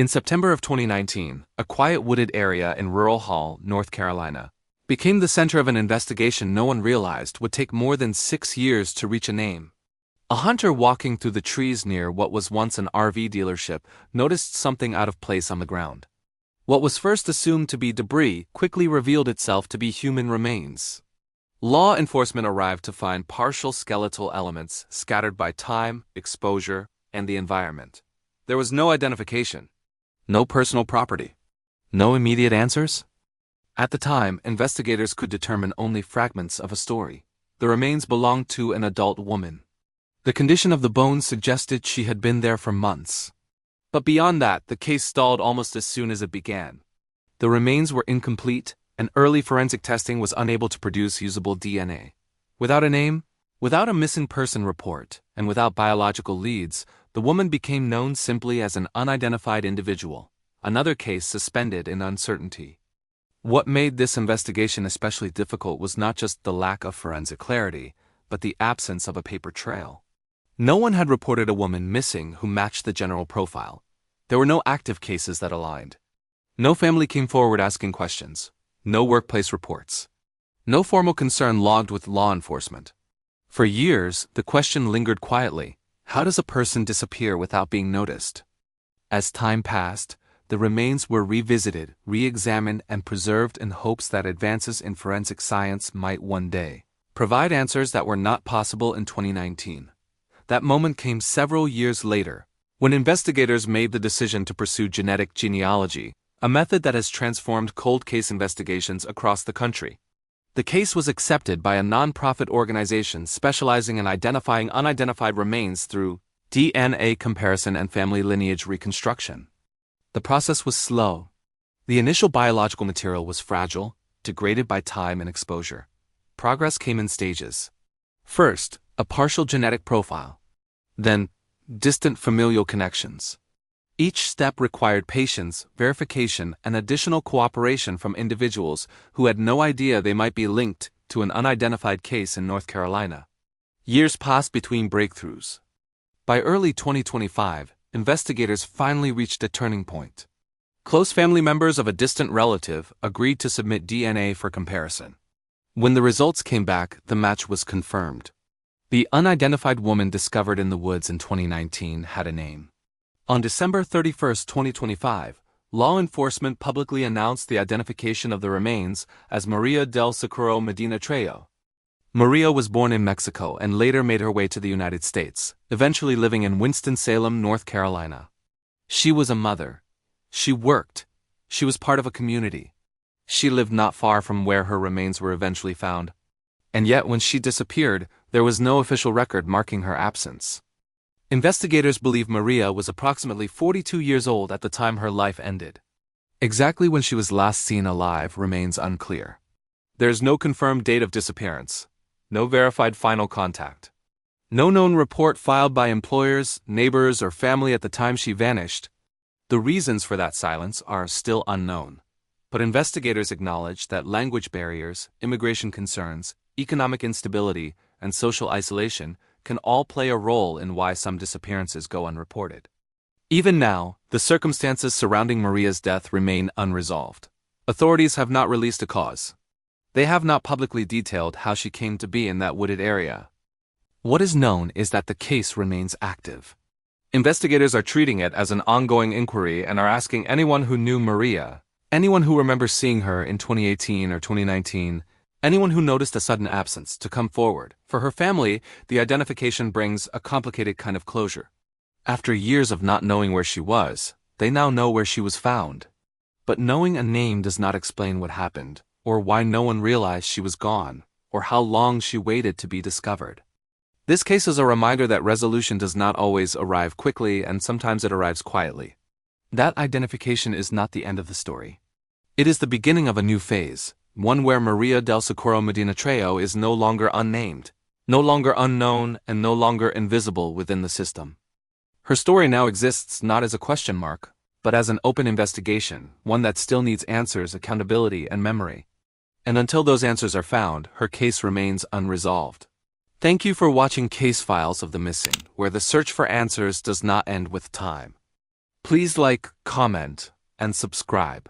In September of 2019, a quiet wooded area in rural Hall, North Carolina, became the center of an investigation no one realized would take more than 6 years to reach a name. A hunter walking through the trees near what was once an RV dealership noticed something out of place on the ground. What was first assumed to be debris quickly revealed itself to be human remains. Law enforcement arrived to find partial skeletal elements scattered by time, exposure, and the environment. There was no identification, no personal property, no immediate answers. At the time, investigators could determine only fragments of a story. The remains belonged to an adult woman. The condition of the bones suggested she had been there for months. But beyond that, the case stalled almost as soon as it began. The remains were incomplete, and early forensic testing was unable to produce usable DNA. Without a name, without a missing person report, and without biological leads, the woman became known simply as an unidentified individual, another case suspended in uncertainty. What made this investigation especially difficult was not just the lack of forensic clarity, but the absence of a paper trail. No one had reported a woman missing who matched the general profile. There were no active cases that aligned. No family came forward asking questions. No workplace reports. No formal concern logged with law enforcement. For years, the question lingered quietly. How does a person disappear without being noticed? As time passed, the remains were revisited, re-examined, and preserved in hopes that advances in forensic science might one day provide answers that were not possible in 2019. That moment came several years later, when investigators made the decision to pursue genetic genealogy, a method that has transformed cold case investigations across the country. The case was accepted by a nonprofit organization specializing in identifying unidentified remains through DNA comparison and family lineage reconstruction. The process was slow. The initial biological material was fragile, degraded by time and exposure. Progress came in stages. First, a partial genetic profile. Then, distant familial connections. Each step required patience, verification, and additional cooperation from individuals who had no idea they might be linked to an unidentified case in North Carolina. Years passed between breakthroughs. By early 2025, investigators finally reached a turning point. Close family members of a distant relative agreed to submit DNA for comparison. When the results came back, the match was confirmed. The unidentified woman discovered in the woods in 2019 had a name. On December 31, 2025, law enforcement publicly announced the identification of the remains as Maria del Socorro Medina Trejo. Maria was born in Mexico and later made her way to the United States, eventually living in Winston-Salem, North Carolina. She was a mother. She worked. She was part of a community. She lived not far from where her remains were eventually found. And yet, when she disappeared, there was no official record marking her absence. Investigators believe Maria was approximately 42 years old at the time her life ended. Exactly when she was last seen alive remains unclear. There is no confirmed date of disappearance, no verified final contact, no known report filed by employers, neighbors, or family at the time she vanished. The reasons for that silence are still unknown, but investigators acknowledge that language barriers, immigration concerns, economic instability, and social isolation can all play a role in why some disappearances go unreported. Even now, the circumstances surrounding Maria's death remain unresolved. Authorities have not released a cause. They have not publicly detailed how she came to be in that wooded area. What is known is that the case remains active. Investigators are treating it as an ongoing inquiry and are asking anyone who knew Maria, anyone who remembers seeing her in 2018 or 2019, anyone who noticed a sudden absence, to come forward. For her family, the identification brings a complicated kind of closure. After years of not knowing where she was, they now know where she was found. But knowing a name does not explain what happened, or why no one realized she was gone, or how long she waited to be discovered. This case is a reminder that resolution does not always arrive quickly, and sometimes it arrives quietly. That identification is not the end of the story. It is the beginning of a new phase, one where Maria del Socorro Medina Trejo is no longer unnamed, no longer unknown, and no longer invisible within the system. Her story now exists not as a question mark, but as an open investigation, one that still needs answers, accountability, and memory. And until those answers are found, her case remains unresolved. Thank you for watching Case Files of the Missing, where the search for answers does not end with time. Please like, comment, and subscribe.